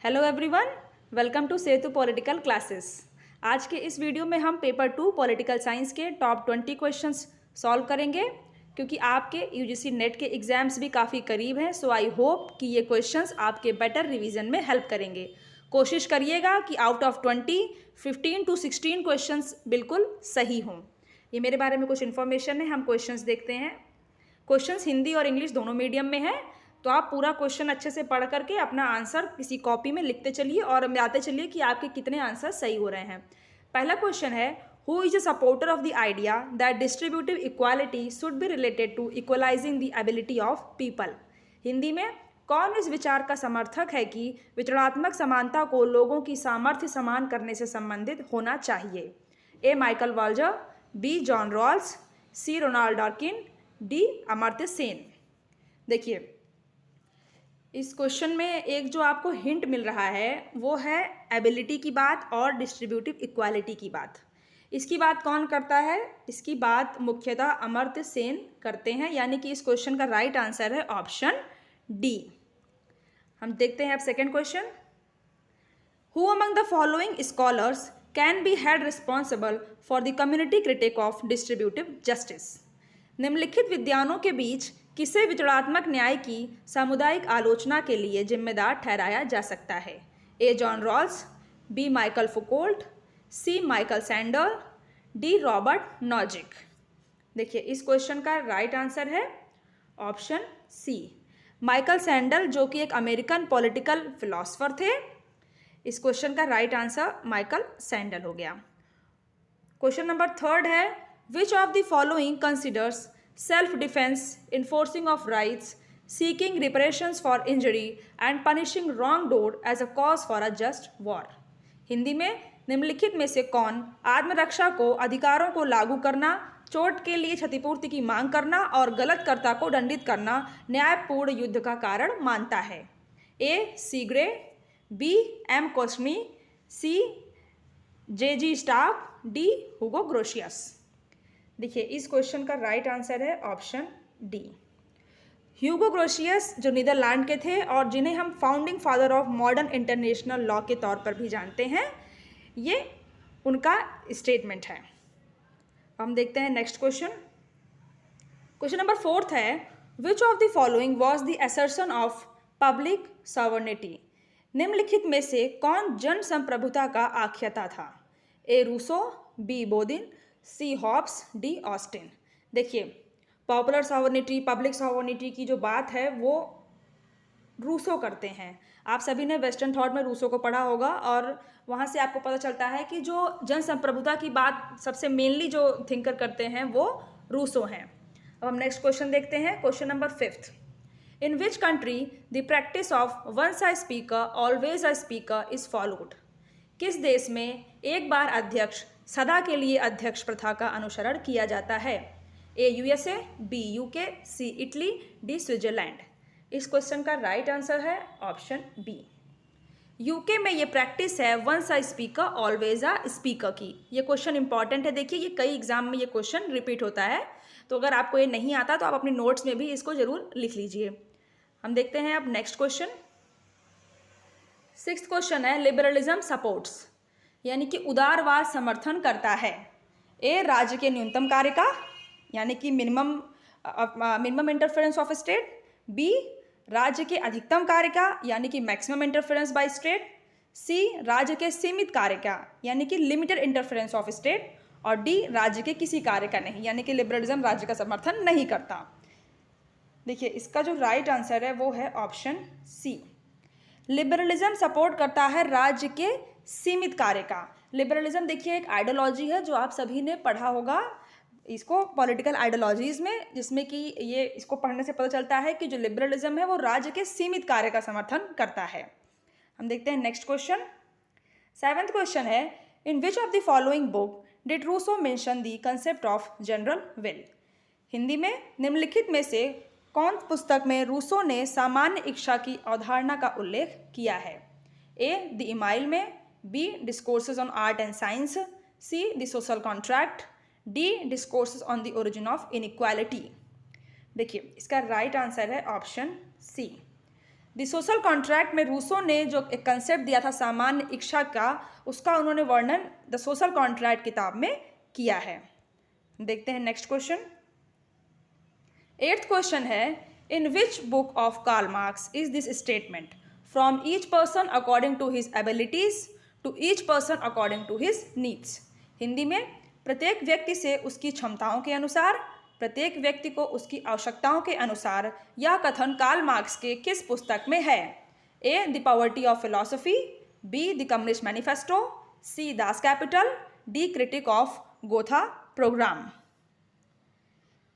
Hello everyone, welcome to Setu political classes. आज के इस वीडियो में हम पेपर 2 पॉलिटिकल साइंस के टॉप 20 क्वेश्चंस सॉल्व करेंगे क्योंकि आपके यूजीसी नेट के एग्जाम्स भी काफ़ी करीब हैं। सो आई होप कि ये क्वेश्चंस आपके बेटर रिवीजन में हेल्प करेंगे। कोशिश करिएगा कि आउट ऑफ 20 15 to 16 क्वेश्चंस बिल्कुल सही हों। ये मेरे बारे में कुछ इन्फॉर्मेशन है। हम क्वेश्चंस देखते हैं। क्वेश्चंस हिंदी और इंग्लिश दोनों मीडियम में है, तो आप पूरा क्वेश्चन अच्छे से पढ़ करके अपना आंसर किसी कॉपी में लिखते चलिए और मिलाते चलिए कि आपके कितने आंसर सही हो रहे हैं। पहला क्वेश्चन है, who is a supporter of the idea that distributive equality should be related to equalising the ability of people. Hindi में कौन इस विचार का समर्थक है कि वितरणात्मक समानता को लोगों की सामर्थ्य समान करने से संबंधित होना चाहिए? ए माइकल वाल्जर, बी जॉन रॉल्स, सी रोनाल्ड डॉर्किन, डी अमर्त्य सेन। देखिए, इस क्वेश्चन में एक जो आपको हिंट मिल रहा है वो है एबिलिटी की बात और डिस्ट्रीब्यूटिव इक्वालिटी की बात। इसकी बात कौन करता है? इसकी बात मुख्यतः अमर्त्य सेन करते हैं, यानी कि इस क्वेश्चन का राइट आंसर है ऑप्शन डी। हम देखते हैं अब second question. Who among the following scholars can be held responsible for the community critic of distributive justice. निम्नलिखित विद्वानों के बीच किसे वितरणात्मक न्याय की सामुदायिक आलोचना के लिए जिम्मेदार ठहराया जा सकता है? A John Rawls, B Michael Foucault, C Michael Sandel, D Robert Nozick. देखिए, इस क्वेश्चन का राइट आंसर है ऑप्शन सी, माइकल सैंडल, जो कि एक अमेरिकन पॉलिटिकल फिलोसफर थे। इस क्वेश्चन का राइट आंसर माइकल सैंडल हो गया। क्वेश्चन नंबर थर्ड है, which of the following considers self defence, enforcing of rights, seeking reparations for injury and punishing wrongdoer as a cause for a just war। Hindi में निम्नलिखित में से कौन आत्मरक्षा को अधिकारों को लागू करना, चोट के लिए क्षतिपूर्ति की मांग करना और गलतकर्ता को दंडित करना न्यायपूर्ण युद्ध का कारण मानता है? ए सीग्रे, बी एम कोस्मी, सी जे स्टाफ, डी हुगो ग्रोशियस। देखिए, इस क्वेश्चन का राइट आंसर है ऑप्शन डी, ह्यूगो ग्रोशियस, जो नीदरलैंड के थे और जिन्हें हम founding father of modern international law के तौर पर भी जानते हैं। ये उनका स्टेटमेंट है। हम देखते हैं next question. Question number fourth है, which of the following was the assertion of public sovereignty. निम्नलिखित में से कौन जन संप्रभुता का आख्याता था? A Rousseau, B Bodin, C Hobbes, D Austin. देखिए, पॉपुलर सॉवरेनिटी, पब्लिक सॉवरेनिटी की जो बात है वो रूसो करते हैं। आप सभी ने वेस्टर्न थॉट में रूसो को पढ़ा होगा और वहाँ से आपको पता चलता है कि जो जन संप्रभुता की बात सबसे मेनली जो थिंकर करते हैं वो रूसो हैं। अब हम नेक्स्ट क्वेश्चन देखते हैं। Question number fifth, in which country the practice of once a speaker always a speaker is followed. किस देश में एक बार अध्यक्ष सदा के लिए अध्यक्ष प्रथा का अनुसरण किया जाता है? A USA, B UK, C Italy, D Switzerland. इस क्वेश्चन का राइट आंसर है ऑप्शन बी, यूके में ये प्रैक्टिस है once a speaker always a speaker की। ये क्वेश्चन इंपॉर्टेंट है। देखिए, ये कई एग्जाम में ये क्वेश्चन रिपीट होता है, तो अगर आपको ये नहीं आता तो आप अपनी नोट्स में भी इसको जरूर लिख लीजिए। हम देखते हैं अब नेक्स्ट क्वेश्चन। सिक्स्थ क्वेश्चन है, लिबरलिज्म सपोर्ट्स, यानी कि उदारवाद समर्थन करता है। ए राज्य के न्यूनतम कार्य का, यानी कि minimum interference of state, B राज्य के अधिकतम कार्य का, यानी कि maximum interference by state, C राज्य के सीमित कार्य का, यानी कि लिमिटेड इंटरफेरेंस ऑफ स्टेट, और डी राज्य के किसी कार्य का नहीं, यानी कि लिबरलिज्म राज्य का समर्थन नहीं करता। देखिए, इसका जो राइट आंसर है वो है ऑप्शन सी, लिबरलिज्म सपोर्ट करता है राज्य के सीमित कार्य का। लिबरलिज्म देखिए एक आइडियोलॉजी है जो आप सभी ने पढ़ा होगा इसको पॉलिटिकल आइडियोलॉजीज में, जिसमें कि ये इसको पढ़ने से पता चलता है कि जो लिबरलिज्म है वो राज्य के सीमित कार्य का समर्थन करता है। हम देखते हैं नेक्स्ट क्वेश्चन। सेवेंथ क्वेश्चन है, in which of the following book did Rousseau mention the concept of general will. Hindi में निम्नलिखित में से कौन पुस्तक में रूसो ने सामान्य इच्छा की अवधारणा का उल्लेख किया है? ए द इमाइल में, B discourses on art and science, C the social contract, D discourses on the origin of inequality. देखिए, इसका राइट आंसर है option C, the social contract में रूसो ने जो एक कंसेप्ट दिया था सामान्य इच्छा का, उसका उन्होंने वर्णन द सोशल कॉन्ट्रैक्ट किताब में किया है। देखते हैं नेक्स्ट क्वेश्चन। 8th क्वेश्चन है, in which book of Karl Marx is this statement, from each person according to his abilities to each person according to his needs. Hindi में, प्रत्येक व्यक्ति से उसकी क्षमताओं के अनुसार, प्रत्येक व्यक्ति को उसकी आवश्यकताओं के अनुसार, यह कथन कार्ल मार्क्स के किस पुस्तक में है? A the poverty of philosophy, B the communist manifesto, C Das Kapital, D critique of Gotha program.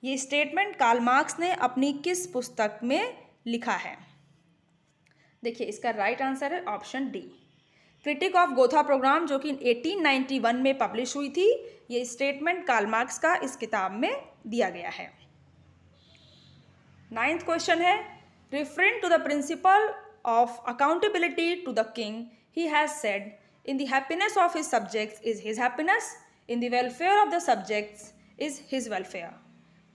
ये स्टेटमेंट कार्ल मार्क्स ने अपनी किस पुस्तक में लिखा है? देखिए, इसका राइट आंसर है option D, critique of Gotha program, जो कि 1891 में पब्लिश हुई थी। ये स्टेटमेंट कार्ल मार्क्स का इस किताब में दिया गया है। 9th क्वेश्चन है, referring to the principle of accountability to the king, he has said, in the happiness of his subjects is his happiness, in the welfare of the subjects is his welfare.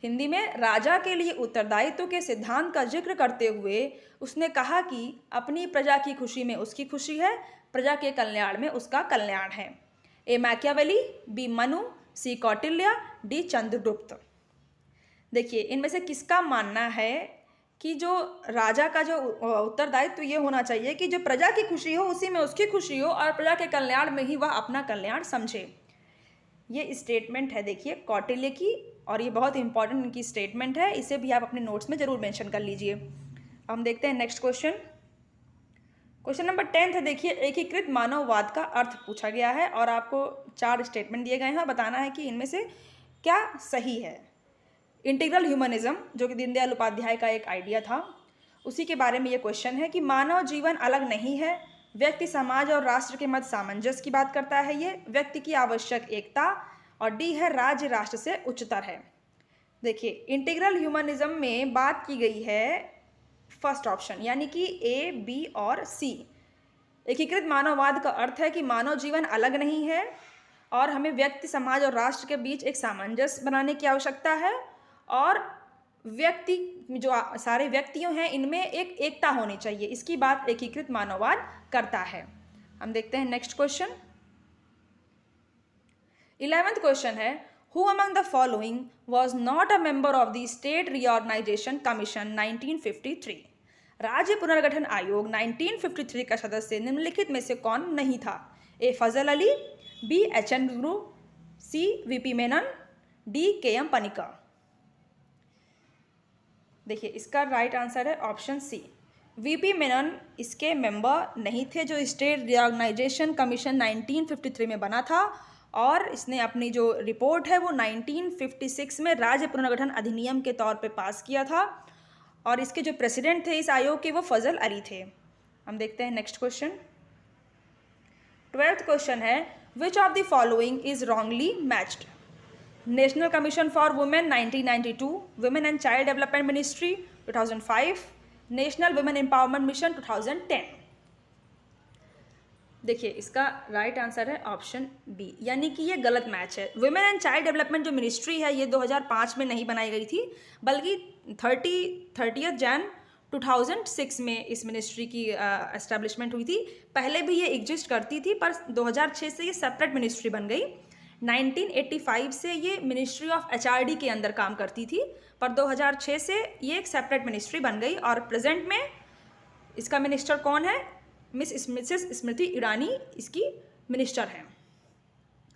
Hindi में, राजा के लिए उत्तरदायित्व के सिद्धांत का जिक्र करते हुए उसने कहा कि अपनी प्रजा की खुशी में उसकी खुशी है, प्रजा के कल्याण में उसका कल्याण है। ए मैकियावेली, बी मनु, सी कौटिल्य, डी चंद्रगुप्त। देखिए, इनमें से किसका मानना है कि जो राजा का जो उत्तरदायित्व ये होना चाहिए कि जो प्रजा की खुशी हो उसी में उसकी खुशी हो और प्रजा के कल्याण में ही वह अपना कल्याण समझे। ये स्टेटमेंट है देखिए कौटिल्य की, और ये बहुत इंपॉर्टेंट इनकी स्टेटमेंट है, इसे भी आप अपने नोट्स में जरूर मेंशन कर लीजिए। हम देखते हैं नेक्स्ट क्वेश्चन। क्वेश्चन नंबर 10 है, देखिए एकीकृत मानववाद का अर्थ पूछा गया है और आपको 4 स्टेटमेंट दिए गए हैं, बताना है कि इनमें से क्या सही है। इंटीग्रल ह्यूमनिज्म, जो कि दीनदयाल उपाध्याय का एक आइडिया था, उसी के बारे में ये क्वेश्चन है कि मानव जीवन अलग नहीं है, व्यक्ति समाज और राष्ट्र के मध्य सामंजस्य की बात करता है, ये व्यक्ति की आवश्यक एकता, और डी है राज्य राष्ट्र से उच्चतर है। देखिए, इंटीग्रल ह्यूमनिज्म में बात की गई है फर्स्ट ऑप्शन, यानी कि ए, बी और सी। एकीकृत मानववाद का अर्थ है कि मानव जीवन अलग नहीं है और हमें व्यक्ति, समाज और राष्ट्र के बीच एक सामंजस्य बनाने की आवश्यकता है, और व्यक्ति, जो सारे व्यक्तियों हैं, इनमें एक एकता होनी चाहिए, इसकी बात एकीकृत मानववाद करता है। हम देखते हैं नेक्स्ट क्वेश्चन। 11th क्वेश्चन है, who among the following was not a member of the state reorganisation commission 1953। राज्य पुनर्गठन आयोग 1953 का सदस्य निम्नलिखित में से कौन नहीं था? A Fazal Ali, B H N. Guru, C V P. Menon, D K M. Panikkar. देखिए, इसका राइट आंसर है ऑप्शन सी, वी.पी. मेनन इसके मेंबर नहीं थे, जो स्टेट रीऑर्गेनाइजेशन कमीशन 1953 में बना था, और इसने अपनी जो रिपोर्ट है वो 1956 में राज्य पुनर्गठन अधिनियम के तौर पे पास किया था, और इसके जो प्रेसिडेंट थे इस आयोग के वो फजल अली थे। हम देखते हैं नेक्स्ट क्वेश्चन। 12th क्वेश्चन है, which of the following is wrongly matched? National commission for women 1992, women and child development ministry 2005, national women empowerment mission 2010। देखिए, इसका राइट आंसर है ऑप्शन बी, यानी कि ये गलत मैच है। वुमेन एंड चाइल्ड डेवलपमेंट जो मिनिस्ट्री है ये 2005 में नहीं बनाई गई थी, बल्कि 30 जन 2006 में इस मिनिस्ट्री की एस्टैब्लिशमेंट हुई थी। पहले भी ये एग्जिस्ट करती थी, पर 2006 से ये सेपरेट मिनिस्ट्री बन गई। 1985 से ये मिनिस्ट्री ऑफ HRD के अंदर काम करती थी, पर 2006 से ये एक सेपरेट मिनिस्ट्री बन गई, और प्रेजेंट में इसका मिनिस्टर कौन है? मिसेस स्मृति ईरानी इसकी मिनिस्टर हैं।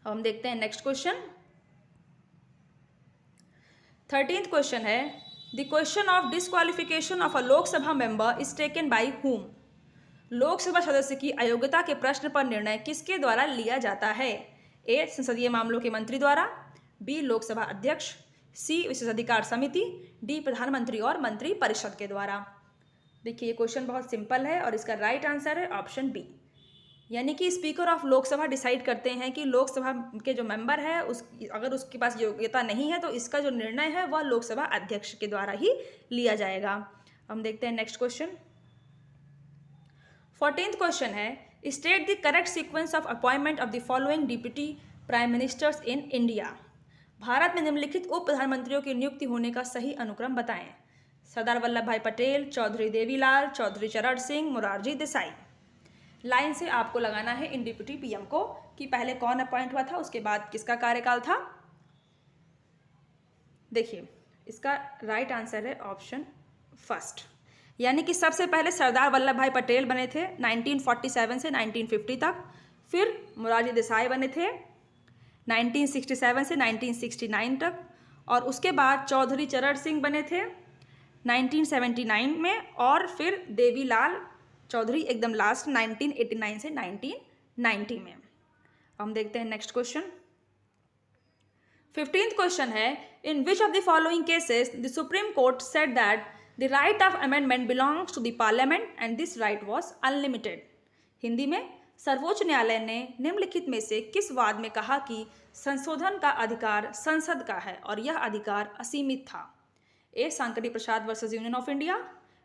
अब हम देखते हैं नेक्स्ट क्वेश्चन। 13th क्वेश्चन है, the question of disqualification of a Lok Sabha member is taken by whom? Lok Sabha सदस्य की अयोग्यता के प्रश्न पर निर्णय किसके द्वारा लिया जाता है? ए संसदीय मामलों के मंत्री द्वारा, बी लोकसभा अध्यक्ष, सी विशेषाधिकार समिति, डी प्रधानमंत्री और मंत्री परिषद के द्वारा। देखिए, ये क्वेश्चन बहुत सिंपल है और इसका राइट आंसर है ऑप्शन बी, यानी कि स्पीकर ऑफ लोकसभा डिसाइड करते हैं कि लोकसभा के जो मेंबर है अगर उसके पास योग्यता नहीं है तो इसका जो निर्णय है वह लोकसभा अध्यक्ष के द्वारा ही लिया जाएगा। हम देखते हैं नेक्स्ट क्वेश्चन। 14th क्वेश्चन है, state the correct sequence of appointment of the following deputy prime ministers in India. Bharat में निम्नलिखित उप प्रधानमंत्रियों की नियुक्ति होने का सही अनुक्रम बताएं। सरदार वल्लभ भाई पटेल, चौधरी देवीलाल, चौधरी चरण सिंह, मोरारजी देसाई। लाइन से आपको लगाना है इन डिप्टी पीएम को कि पहले कौन अपॉइंट हुआ था, उसके बाद किसका कार्यकाल था। देखिए इसका राइट आंसर है ऑप्शन फर्स्ट, यानी कि सबसे पहले सरदार वल्लभ भाई पटेल बने थे 1947 से 1950 तक। फिर मोरारजी देसाई बने थे 1967 से 1969 तक। और उसके बाद चौधरी चरण सिंह बने थे 1979 में। और फिर देवीलाल चौधरी एकदम लास्ट 1989 से 1990 में। हम देखते हैं नेक्स्ट क्वेश्चन। 15th क्वेश्चन है, in which of the following cases the Supreme Court said that the right of amendment belongs to the Parliament and this right was unlimited. Hindi में सर्वोच्च न्यायालय ने निम्नलिखित में से किस वाद में कहा कि संशोधन का अधिकार संसद का है और यह अधिकार असीमित था। A Shankari Prasad versus Union of India,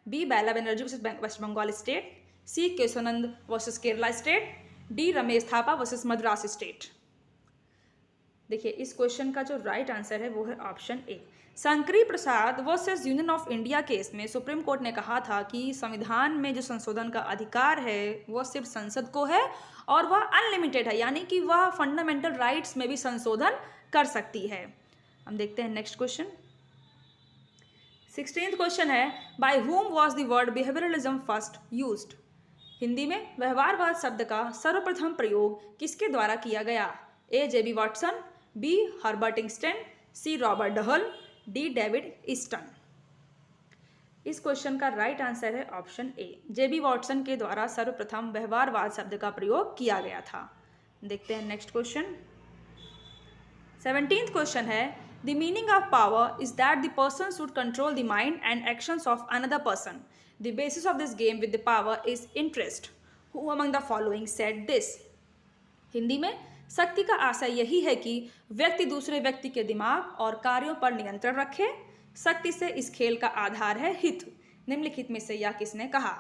B Bela Banerjee versus West Bengal state, C Kesavananda versus Kerala state, D Romesh Thappar versus Madras state. देखिए इस क्वेश्चन का जो राइट आंसर है वो है option A. Shankari Prasad versus Union of India case में सुप्रीम कोर्ट ने कहा था कि संविधान में जो संशोधन का अधिकार है वह सिर्फ संसद को है और वह अनलिमिटेड है, यानी कि वह फंडामेंटल राइट्स में भी संशोधन कर सकती है। हम देखते हैं नेक्स्ट क्वेश्चन। 16th क्वेश्चन है, by whom was the word behaviourism first used. Hindi में व्यवहारवाद शब्द का सर्वप्रथम प्रयोग किसके द्वारा किया गया। A J B Watson, B Herbert Einstein, C Robert Dahl, D David Easton. इस क्वेश्चन का राइट आंसर है ऑप्शन ए, जेबी वॉटसन के द्वारा सर्वप्रथम व्यवहारवाद शब्द का प्रयोग किया गया था। देखते हैं नेक्स्ट क्वेश्चन। 17th क्वेश्चन है, the meaning of power is that the person should control the mind and actions of another person. The basis of this game with the power is interest. Who among the following said this. Hindi में शक्ति का आशय यही है कि व्यक्ति दूसरे व्यक्ति के दिमाग और कार्यों पर नियंत्रण रखे। शक्ति से इस खेल का आधार है हित। निम्नलिखित में से यह किसने कहा।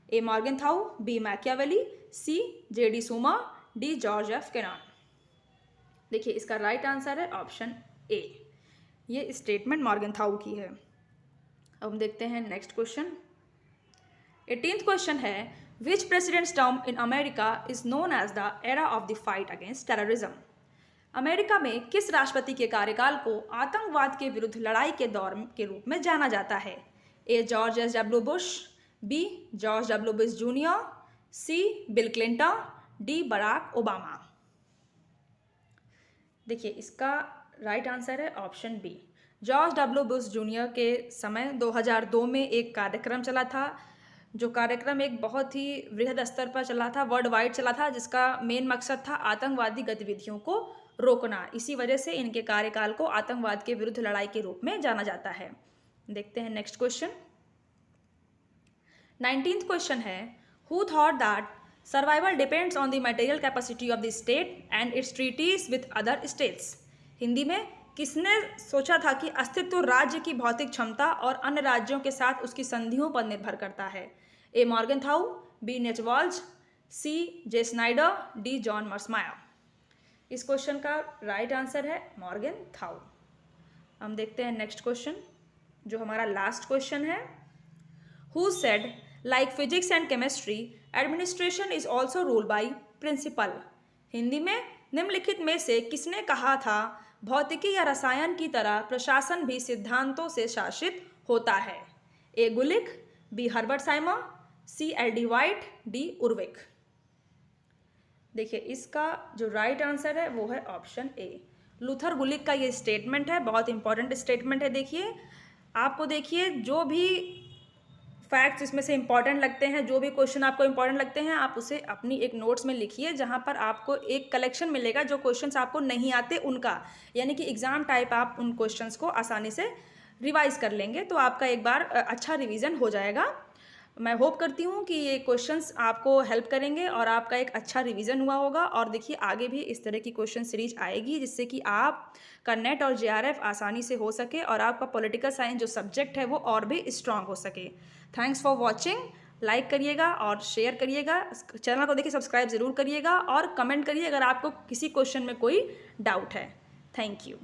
A Morgenthau, B Machiavelli, C J D Suma, D George F Kennan. देखिए इसका राइट आंसर है ऑप्शन ए, ये स्टेटमेंट मॉर्गनथाउ की है। अब हम देखते हैं नेक्स्ट क्वेश्चन। 18th क्वेश्चन है, which president's term in America is known as the era of the fight against terrorism. America में किस राष्ट्रपति के कार्यकाल को आतंकवाद के विरुद्ध लड़ाई के दौर के रूप में जाना जाता है। A George S W Bush, B George W Bush junior, C Bill Clinton, D Barack Obama. देखिए इसका राइट आंसर है option B, George W Bush junior के समय 2002 में एक कार्यक्रम चला था, जो कार्यक्रम एक बहुत ही वृहद स्तर पर चला था, वर्ल्ड वाइड चला था, जिसका मेन मकसद था आतंकवादी गतिविधियों को रोकना। इसी वजह से इनके कार्यकाल को आतंकवाद के विरुद्ध लड़ाई के रूप में जाना जाता है। देखते हैं नेक्स्ट क्वेश्चन। 19th क्वेश्चन है, who thought that survival depends on the material capacity of the state and its treaties with other states. Hindi में किसने सोचा था कि अस्तित्व राज्य की भौतिक क्षमता और अन्य राज्यों के साथ उसकी संधियों पर निर्भर करता है। ए मॉर्गनथाउ, बी नेचवाल्ज, सी जे स्नाइडर, डी जॉन मर्समायर। इस क्वेश्चन का राइट आंसर है मॉर्गनथाउ। हम देखते हैं नेक्स्ट क्वेश्चन जो हमारा लास्ट क्वेश्चन है। Who said like physics and chemistry administration is also rule by principal. Hindi में निम्नलिखित में से किसने कहा था भौतिकी या रसायन की तरह प्रशासन भी सिद्धांतों से शासित होता है। A Gulick, B Herbert Simon, C L D White, D Urwick. देखिए इसका जो राइट आंसर है वो है ऑप्शन ए, लूथर गुलिक का ये स्टेटमेंट है, बहुत इंपॉर्टेंट स्टेटमेंट है। देखिए आपको देखिए जो भी फैक्ट्स इसमें से इंपॉर्टेंट लगते हैं, जो भी क्वेश्चन आपको इंपॉर्टेंट लगते हैं, आप उसे अपनी एक नोट्स में लिखिए, जहां पर आपको एक कलेक्शन मिलेगा जो क्वेश्चंस आपको नहीं आते उनका, यानी कि एग्जाम टाइप आप उन क्वेश्चंस को आसानी से रिवाइज कर लेंगे, तो आपका एक बार अच्छा रिवीजन हो जाएगा। मैं होप करती हूँ कि ये क्वेश्चंस आपको हेल्प करेंगे और आपका एक अच्छा रिवीजन हुआ होगा। और देखिए आगे भी इस तरह की क्वेश्चन सीरीज आएगी जिससे कि आपका नेट और जेआरएफ आसानी से हो सके और आपका पॉलिटिकल साइंस जो सब्जेक्ट है वो और भी स्ट्रांग हो सके। Thanks for watching. लाइक करिएगा और शेयर करिएगा, चैनल को देखिए सब्सक्राइब ज़रूर करिएगा और कमेंट करिए अगर आपको किसी क्वेश्चन में कोई डाउट है। Thank you.